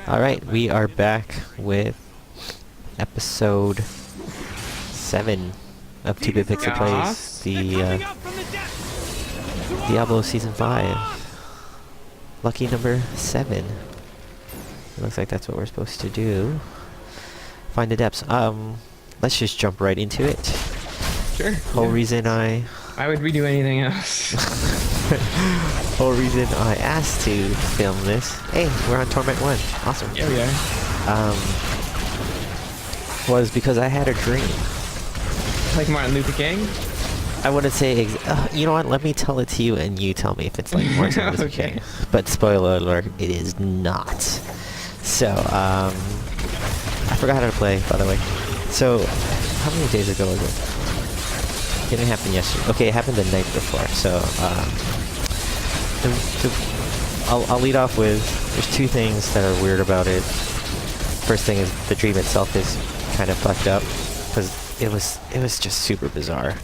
Alright, we are back with episode 7 of 2-Bit Pixel Plays, the Diablo Season 5. Lucky number 7. Looks like that's what we're supposed to do. Find the depths. Let's just jump right into it. Sure. Whole reason I... Why would we do anything else? Whole reason I asked to film this. Hey, we're on Torment 1. Awesome. Yeah, we are. Was because I had a dream. Like Martin Luther King? I wouldn't say you know what, let me tell it to you and you tell me if it's like Martin Luther King. But spoiler alert, it is not. So, I forgot how to play, by the way. So, how many days ago was it? It didn't happen yesterday. Okay, it happened the night before. So, I'll lead off with, there's two things that are weird about it. First thing is the dream itself is kind of fucked up, because it was just super bizarre.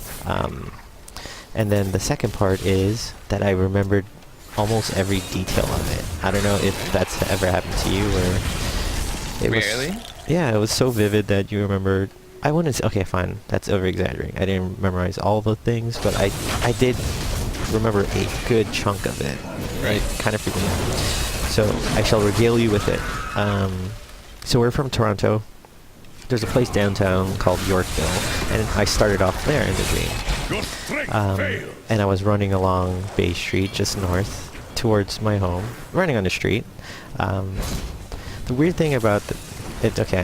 And then the second part is that I remembered almost every detail of it. I don't know if that's ever happened to you, or it Rarely? was... Yeah, it was so vivid that you remembered... I wouldn't say... Okay, fine. That's over-exaggerating. I didn't memorize all the things, but I did remember a good chunk of it. Right? Kind of freaking out. So, I shall regale you with it. So we're from Toronto. There's a place downtown called Yorkville, and I started off there in the dream. And I was running along Bay Street, just north, towards my home, running on the street. The weird thing about it, okay,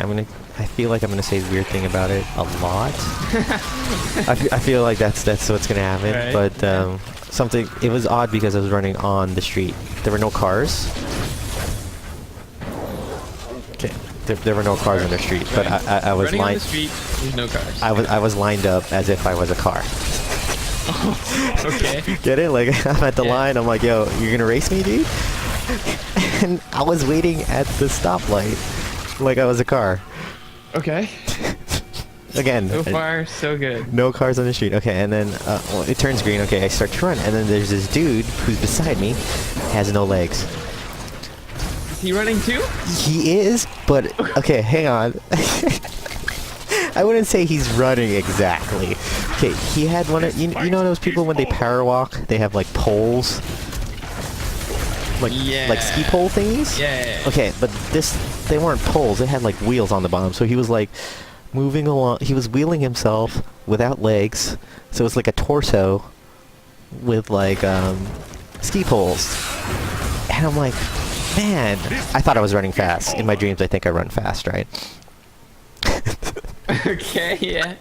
I feel like I'm gonna say the weird thing about it a lot. I feel like that's what's gonna happen, right. But it was odd because I was running on the street. There were no cars. Okay. There were no cars on the street, but I was running on the street. There's no cars. I was lined up as if I was a car. Okay. Get it? Like, I'm at the line. I'm like, yo, you're gonna race me, dude? And I was waiting at the stoplight, like I was a car. Okay. Again. So far, so good. No cars on the street. Okay, and then it turns green. Okay, I start to run, and then there's this dude who's beside me, has no legs. Is he running too? He is, but okay, hang on. I wouldn't say he's running exactly. Okay, he had one of you know those people when they power walk, they have like poles, like ski pole thingies. Yeah. Okay, but they weren't poles. They had like wheels on the bottom. So he was like moving along. He was wheeling himself without legs. So it's like a torso with like ski poles. And I'm like, man, I thought I was running fast. In my dreams, I think I run fast, right? Okay, yeah.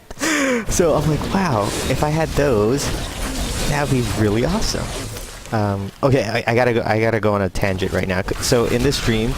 So I'm like, wow, if I had those, that would be really awesome. Okay, I gotta go on a tangent right now. So in this dream,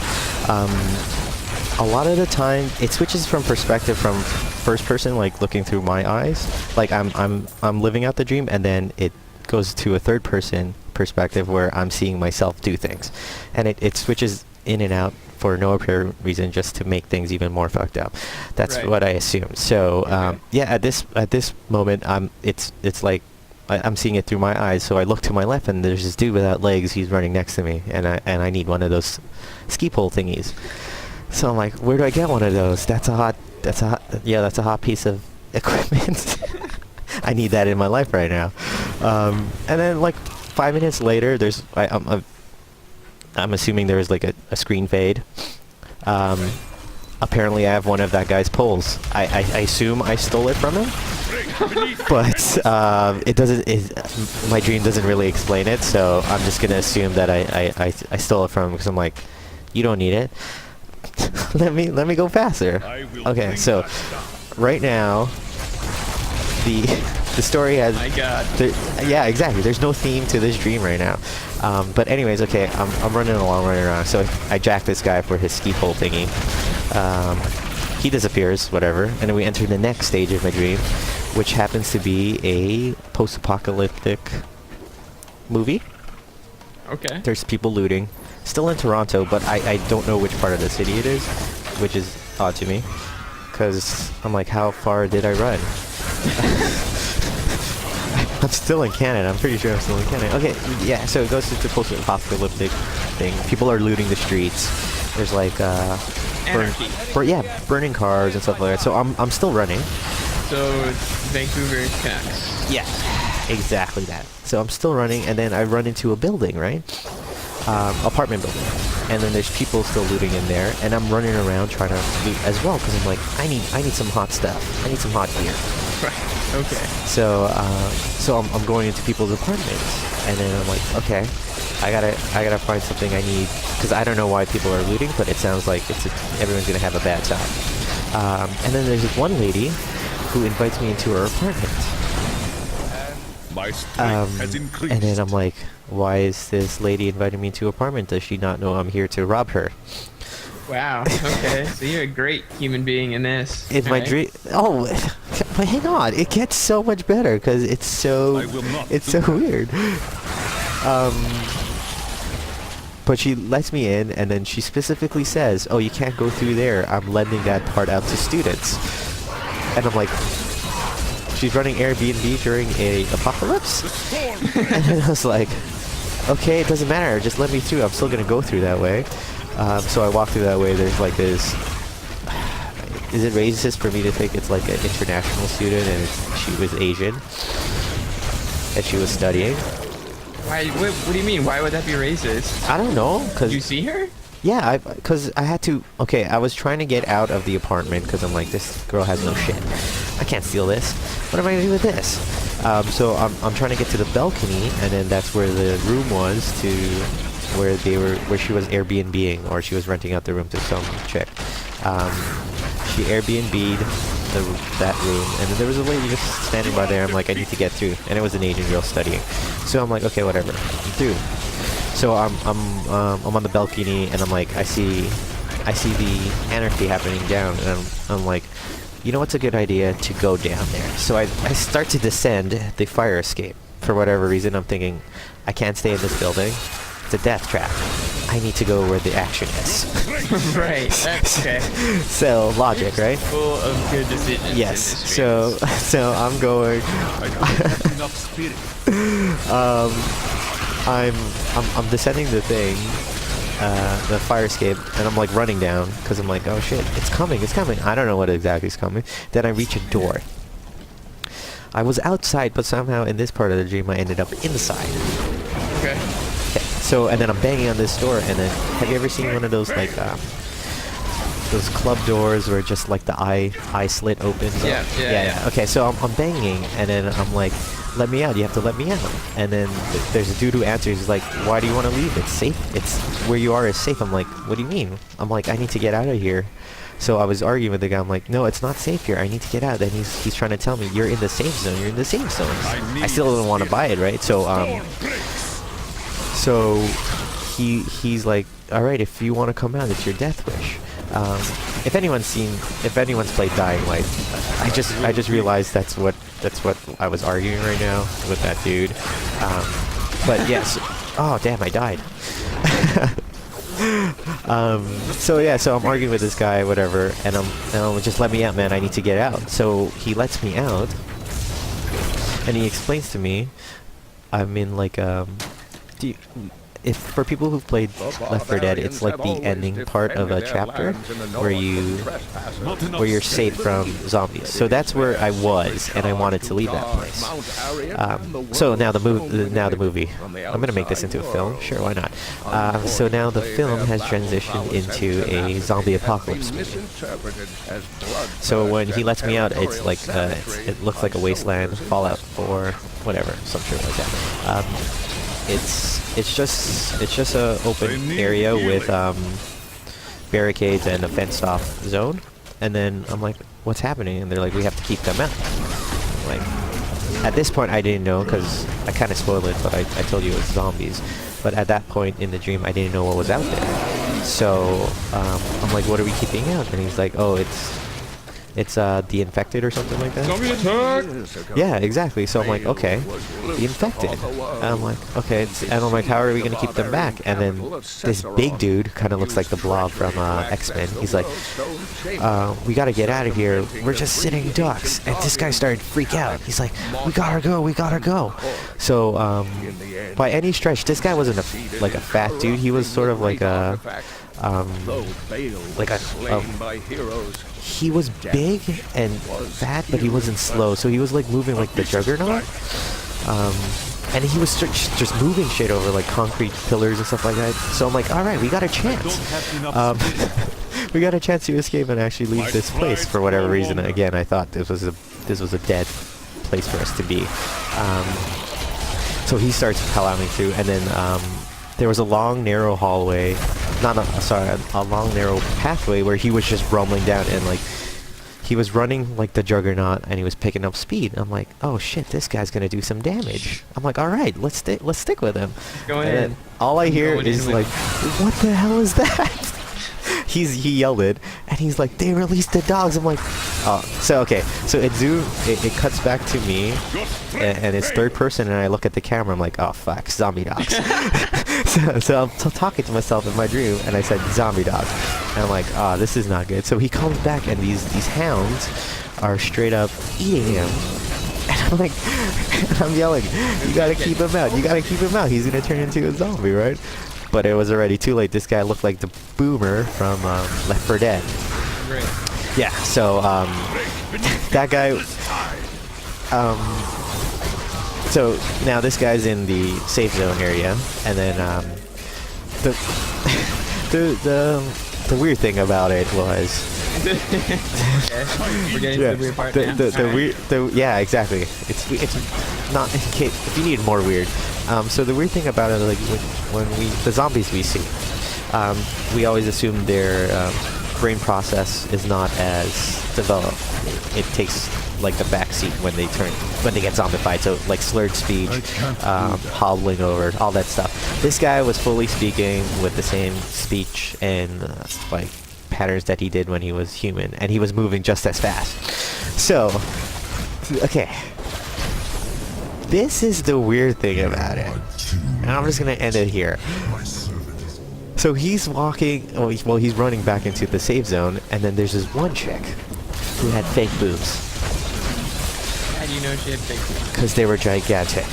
a lot of the time it switches from perspective from first person, like looking through my eyes, like I'm living out the dream, and then it goes to a third person perspective where I'm seeing myself do things, and it switches in and out for no apparent reason, just to make things even more fucked up. That's right. What I assumed. So yeah, at this moment, it's like I'm seeing it through my eyes. So I look to my left, and there's this dude without legs. He's running next to me, and I need one of those ski pole thingies. So I'm like, where do I get one of those? That's a hot piece of equipment. I need that in my life right now. And then like 5 minutes later, I'm assuming there was like a screen fade. Apparently I have one of that guy's poles. I assume I stole it from him, but my dream doesn't really explain it, so I'm just gonna assume that I stole it from him, because I'm like, you don't need it. let me go faster. Okay, so right now the story has... My God. Yeah, exactly. There's no theme to this dream right now. But anyways, okay, I'm running around. So I jack this guy for his ski pole thingy. He disappears, whatever. And then we enter the next stage of my dream, which happens to be a post-apocalyptic movie. Okay. There's people looting. Still in Toronto, but I don't know which part of the city it is, which is odd to me. Because I'm like, how far did I run? I'm still in Canada. I'm pretty sure I'm still in Canada. Okay, yeah, so it goes to post-apocalyptic everything. People are looting the streets. There's like Anarchy. burning cars and stuff like that. So I'm still running. So Vancouver Canucks. Yeah, exactly that. So I'm still running, and then I run into a building, right? Apartment building, and then there's people still looting in there, and I'm running around trying to loot as well because I'm like, I need some hot stuff. I need some hot gear. Right. Okay. So I'm going into people's apartments, and then I'm like, okay, I gotta find something I need because I don't know why people are looting, but it sounds like everyone's gonna have a bad time. And then there's this one lady who invites me into her apartment. My strength has increased. And then I'm like, why is this lady inviting me into her apartment? Does she not know I'm here to rob her? Wow. Okay. So you're a great human being in this. In my right? dream. Oh, but hang on. It gets so much better because it's so weird. But she lets me in, and then she specifically says, "Oh, you can't go through there. I'm lending that part out to students." And I'm like, she's running Airbnb during a apocalypse? And then I was like, okay, it doesn't matter, just let me through, I'm still gonna go through that way. So I walk through that way, there's like this, is it racist for me to think it's like an international student and she was Asian? And she was studying? Why? What do you mean? Why would that be racist? I don't know, Did cause you see her? yeah, because I had to. Okay, I was trying to get out of the apartment because I'm like, this girl has no shit. I can't steal this. What am I gonna do with this? So I'm trying to get to the balcony, and then that's where the room was where she was Airbnb-ing, or she was renting out the room to some chick. She Airbnb'd that room, and then there was a lady just standing by there. I'm like, I need to get through, and it was an Asian girl studying. So I'm like, okay, whatever, I'm through. So I'm on the balcony, and I'm like, I see the anarchy happening down, and I'm like, you know what's a good idea? To go down there. So I start to descend the fire escape. For whatever reason, I'm thinking, I can't stay in this building. It's a death trap. I need to go where the action is. Right. Okay. So logic, right? Full of good decisions. Yes. in this dream. So I'm going. I don't have enough spirit. I'm descending the thing, the fire escape, and I'm like running down because I'm like, oh shit, it's coming. I don't know what exactly is coming. Then I reach a door. I was outside, but somehow in this part of the dream I ended up inside. Okay. So, and then I'm banging on this door, and then, have you ever seen one of those, like, those club doors where just, like, the eye slit opens? Yeah. Okay, so I'm banging, and then I'm like, let me out, you have to let me out. And then there's a dude who answers, he's like, why do you want to leave? It's safe, where you are is safe. I'm like, what do you mean? I'm like, I need to get out of here. So I was arguing with the guy, I'm like, no, it's not safe here, I need to get out. Then he's trying to tell me, you're in the safe zone, I still don't want to buy it, right? So he's like, all right, if you want to come out, it's your death wish. If anyone's played Dying Light, I just realized that's what I was arguing right now with that dude. But yes, oh damn, I died. So I'm arguing with this guy, whatever, and I'm just let me out, man. I need to get out. So he lets me out, and he explains to me, I'm in like if for people who've played Left 4 Dead, it's like the ending part of a chapter where you're safe from zombies. So that's where I was, and I wanted to leave that place. So now the movie. I'm gonna make this into a film. Sure, why not? So now the film has transitioned into a zombie apocalypse movie. So when he lets me out, it's like it looks like a wasteland, Fallout 4, whatever, some shit like that. It's just a open area with barricades and a fenced off zone, and then I'm like, what's happening? And they're like, we have to keep them out. Like, at this point I didn't know because I kind of spoiled it, but I told you it was zombies. But at that point in the dream I didn't know what was out there. So I'm like, what are we keeping out? And he's like, oh, It's the infected or something like that. Zombie attack! Yeah, exactly. So I'm like, okay, the infected. And I'm like, okay, and I'm like, how are we gonna keep them back? And then this big dude kind of looks like the Blob from X-Men. He's like, we gotta get out of here. We're just sitting ducks. And this guy started to freak out. He's like, we gotta go, we gotta go. So by any stretch, this guy wasn't like a fat dude. He was sort of like a he was big and fat, but he wasn't slow, so he was like moving like the Juggernaut, and he was just moving shit over like concrete pillars and stuff like that. So I'm like, all right, we got a chance. We got a chance to escape and actually leave this place for whatever reason. Again, I thought this was a dead place for us to be. So he starts allowing me through, and then there was a long, narrow hallway. A long, narrow pathway where he was just rumbling down, and like he was running like the Juggernaut, and he was picking up speed. I'm like, oh shit, this guy's gonna do some damage. I'm like, all right, let's stick with him. Go ahead. All I hear is like, what the hell is that? He yelled it, and he's like, they released the dogs. I'm like, oh, so okay, so it cuts back to me, and it's third person, and I look at the camera. I'm like, oh fuck, zombie dogs. so I'm talking to myself in my dream, and I said zombie dog, and I'm like, oh, this is not good. So he comes back, and these hounds are straight up eating him. And I'm like, I'm yelling, you gotta keep him out, you gotta keep him out. He's gonna turn into a zombie, right? But it was already too late. This guy looked like the boomer from Left 4 Dead. Great. Yeah, so that guy. So now this guy's in the safe zone area, and then the weird thing about it was. Okay. We're getting to the weird part now. Yeah, exactly. It's not if you need more weird. So the weird thing about it, like when the zombies we see, we always assume their brain process is not as developed. It takes like the backseat when they get zombified. So like slurred speech, hobbling over, all that stuff. This guy was fully speaking with the same speech and like patterns that he did when he was human, and he was moving just as fast. So, okay. This is the weird thing about it. And I'm just gonna end it here. So he's walking, well he's running back into the safe zone, and then there's this one chick who had fake boobs. How do you know she had fake boobs? Because they were gigantic.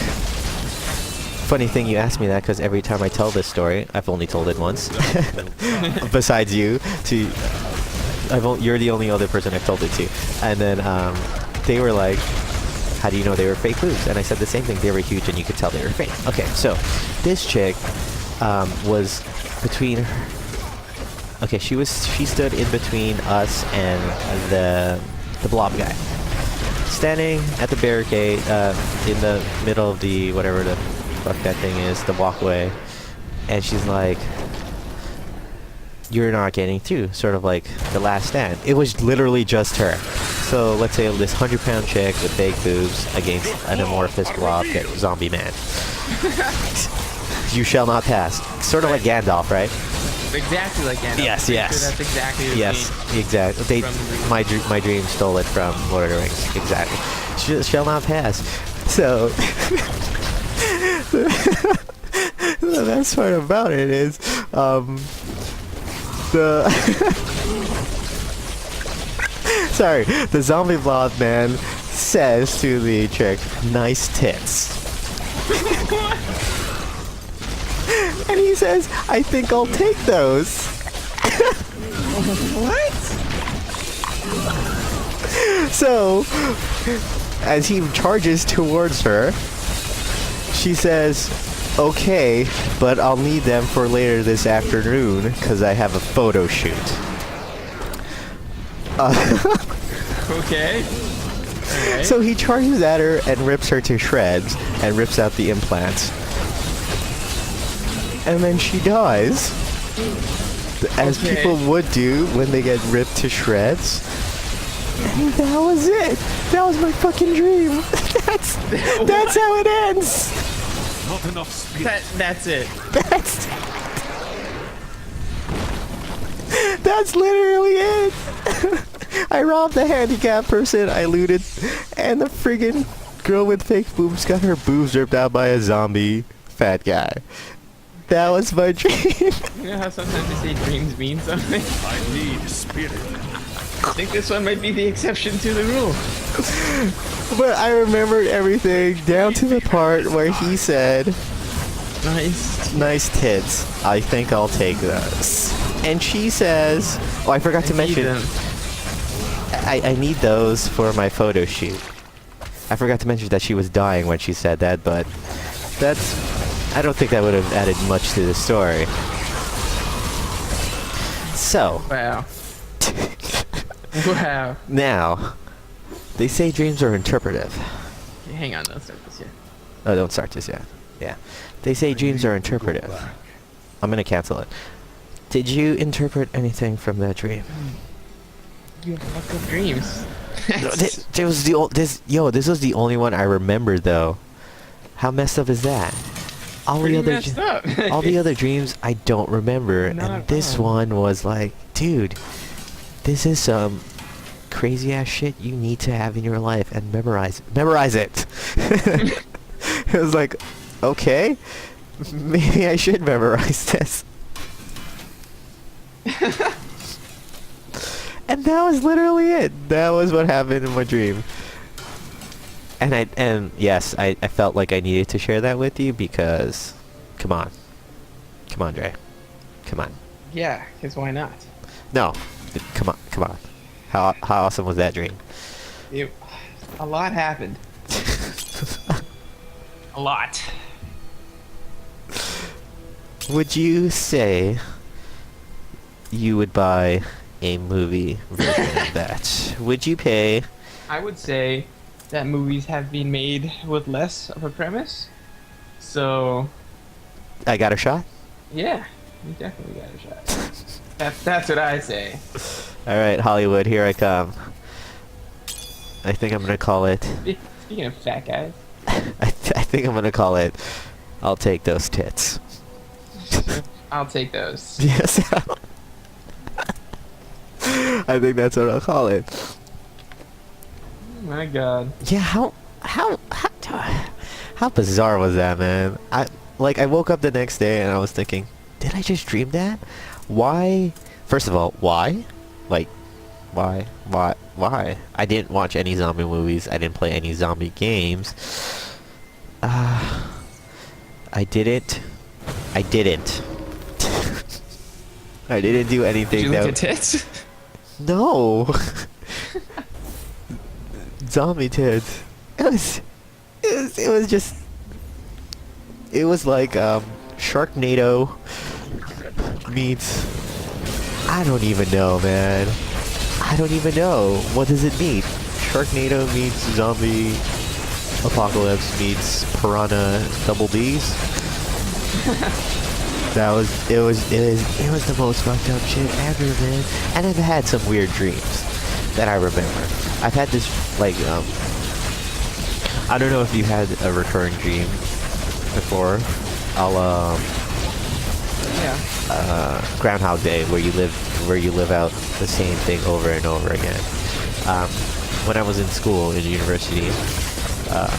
Funny thing you asked me that, because every time I tell this story, I've only told it once. Besides you, you're the only other person I've told it to. And then they were like, how do you know they were fake boobs? And I said the same thing. They were huge, and you could tell they were fake. Okay, so this chick was between. Okay, she stood in between us and the blob guy, standing at the barricade in the middle of the whatever the fuck that thing is, the walkway, and she's like, "You're not getting through." Sort of like the last stand. It was literally just her. So let's say this 100-pound chick with fake boobs against an amorphous blob zombie man. You shall not pass. Sort of like Gandalf, right? Exactly like Gandalf. Yes, Sure yes. that's exactly what Exactly. My dream stole it from Lord of the Rings. Exactly. Shall not pass. So the best part about it is the zombie blob man says to the chick, "Nice tits." And he says, "I think I'll take those." What? So, as he charges towards her, she says, "Okay, but I'll need them for later this afternoon because I have a photo shoot." Okay. Right. So he charges at her and rips her to shreds and rips out the implants. And then she dies, as people would do when they get ripped to shreds. And that was it. That was my fucking dream. That's how it ends. Not enough speed. That's it. That's literally it. I robbed the handicapped person I looted, and the friggin' girl with fake boobs got her boobs ripped out by a zombie fat guy. That was my dream. You know how sometimes they say dreams mean something? I need spirit. I think this one might be the exception to the rule. But I remembered everything down to the part where he said, nice tits. I think I'll take those. And she says, oh, I forgot to mention, I need those for my photo shoot. I forgot to mention that she was dying when she said that, but I don't think that would have added much to the story. So. Wow. Wow. Now, they say dreams are interpretive. Okay, hang on, don't start this yet. Oh, don't start this yet. Yeah. They say dreams are interpretive. I'm gonna cancel it. Did you interpret anything from that dream? You have fucked up dreams. No, this was the only one I remembered though. How messed up is that? All Pretty the other messed up. all the other dreams I don't remember, Not and this fun. one was like, dude, this is some crazy ass shit you need to have in your life and memorize it. It was like, okay, maybe I should memorize this. And that was literally it. That was what happened in my dream. And yes, I felt like I needed to share that with you because, come on, Dre, come on. Yeah, because why not? No, come on. How awesome was that dream? A lot happened. A lot. Would you say you would buy a movie version of that? Would you pay? I would say that movies have been made with less of a premise. So, I got a shot? yeah, you definitely got a shot. That's what I say. Alright, Hollywood, here I come. I think I'm gonna call it. Speaking of fat guys. I think I'm gonna call it. I'll take those tits. I'll take those. Yes. I think that's what I'll call it. Oh my god. Yeah, how bizarre was that, man? I woke up the next day and I was thinking, did I just dream that? Why? First of all, why? Like, why? I didn't watch any zombie movies. I didn't play any zombie games. I didn't. I didn't do anything. Did you look at tits? No. Zombie tits. It was like Sharknado meets, I don't even know, man. I don't even know. What does it mean? Sharknado meets zombie apocalypse meets piranha double D's. It was the most fucked up shit ever, man. And I've had some weird dreams that I remember. I've had this, like, I don't know if you had a recurring dream before. Groundhog Day, where you live out the same thing over and over again. When I was in school, in university,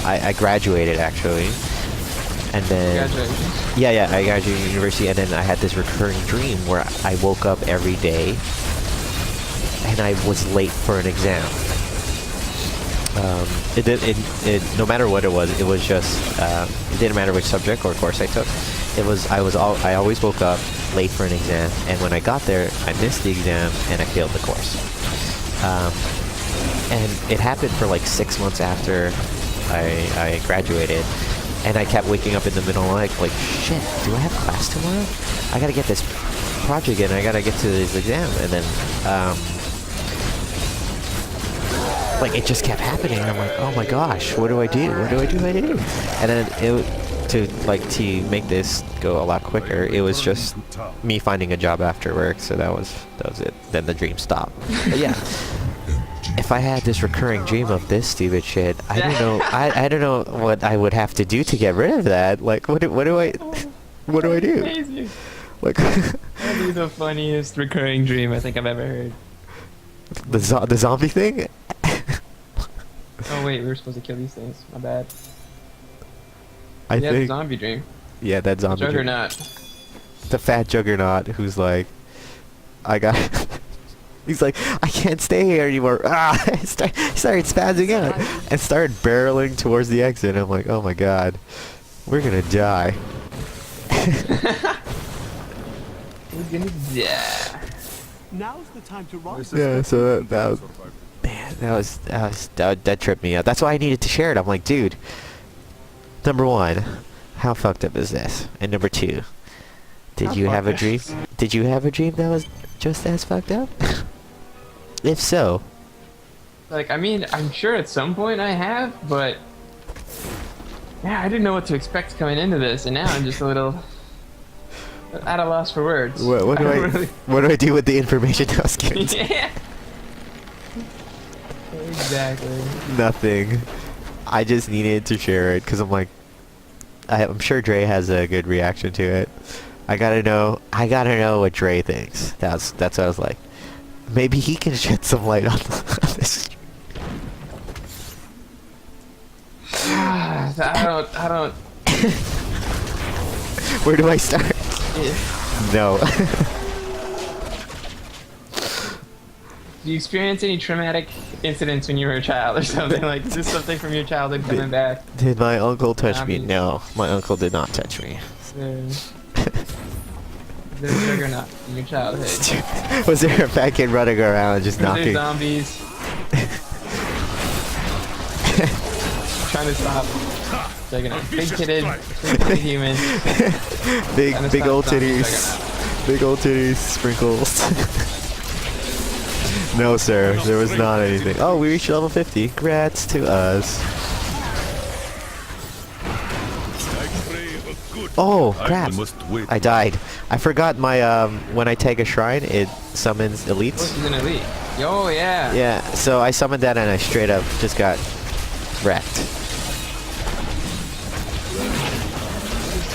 I graduated actually. And then, Congratulations. yeah, I graduated university, and then I had this recurring dream where I woke up every day, and I was late for an exam. No matter what it was just, it didn't matter which subject or course I took. I always woke up late for an exam, and when I got there, I missed the exam and I failed the course. And it happened for like 6 months after I graduated. And I kept waking up in the middle like shit, do I have class tomorrow? I gotta get this project in, I gotta get to this exam. And then, like, it just kept happening. I'm like, oh my gosh, what do I do? And then to make this go a lot quicker, it was just me finding a job after work, so that was it. Then the dream stopped. But yeah. If I had this recurring dream of this stupid shit, I don't know. I don't know what I would have to do to get rid of that. Like, what do I do? Amazing. Like, That'd be the funniest recurring dream I think I've ever heard. The zombie thing? Oh wait, we were supposed to kill these things. My bad. I Yeah, the think. zombie dream. Yeah, that zombie. Juggernaut. The fat juggernaut who's like, I got. He's like, I can't stay here anymore. Ah! He started spazzing out and started barreling towards the exit. I'm like, oh my god, we're gonna die. We're gonna die. Now's the time to rise. Yeah, so that was, man, that tripped me out. That's why I needed to share it. I'm like, dude, number one, how fucked up is this? And number two, did you have a dream? Did you have a dream that was just as fucked up? If so, Like, I mean, I'm sure at some point I have, but yeah, I didn't know what to expect coming into this, and now I'm just a little at a loss for words. what do what do I do with the information I was given? Yeah. Exactly. Nothing. I just needed to share it because I'm like, I'm sure Dre has a good reaction to it. I gotta know what Dre thinks. That's what I was like. Maybe he can shed some light on this. I don't. Where do I start? Yeah. No. Do you experience any traumatic incidents when you were a child or something? Like, is this something from your childhood coming back? Did my uncle touch me? Zombies. No, my uncle did not touch me. There's a juggernaut in your childhood. Was there a fat kid running around and just There's knocking? zombies. Trying to stop. Juggernaut. Big titted, big human. big old titties. Big old titties, sprinkles. No, sir, there was not anything. Oh, we reached level 50. Congrats to us. Oh, crap. I died. I forgot my, when I take a shrine, it summons elites. This is an elite. Yo, yeah. Yeah, so I summoned that and I straight up just got wrecked.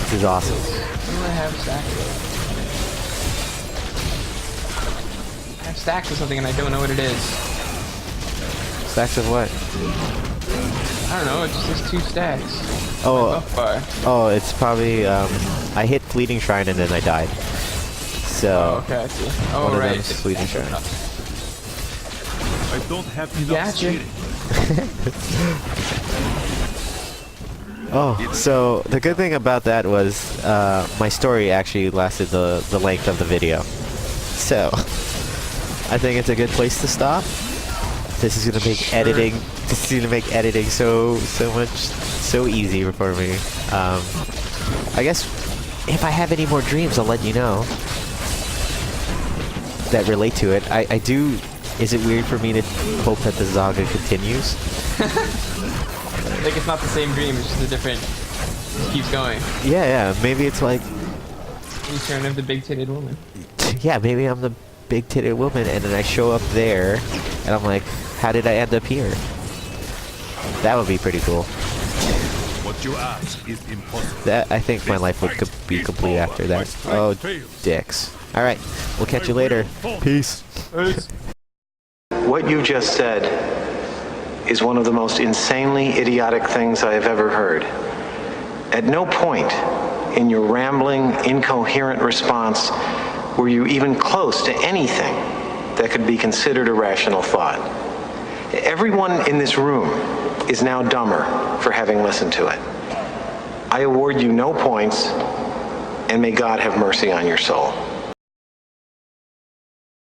This is awesome. What do I have stacks? I have stacks of something and I don't know what it is. Stacks of what? I don't know, it just says 2 stacks. Oh, Buff bar. oh, it's probably, I hit Fleeting Shrine and then I died. So, Oh, okay, I see. Oh, one of right. them's it's Fleeting stacks Shrine. of I don't have enough Gotcha. spirit. Oh, so the good thing about that was my story actually lasted the length of the video. So, I think it's a good place to stop. This is gonna make editing. This is gonna make editing so easy for me. I guess if I have any more dreams, I'll let you know that relate to it. I do. Is it weird for me to hope that the saga continues? Like, it's not the same dream, it's just a different... It keeps going. Yeah. Maybe it's like, Return of the big-titted woman. yeah, maybe I'm the big-titted woman, and then I show up there, and I'm like, how did I end up here? That would be pretty cool. What you ask is impossible. That I think my life would be complete after that. Oh, dicks. All right, we'll catch you later. Peace. What you just said is one of the most insanely idiotic things I have ever heard. At no point in your rambling, incoherent response were you even close to anything that could be considered a rational thought. Everyone in this room is now dumber for having listened to it. I award you no points, and may God have mercy on your soul.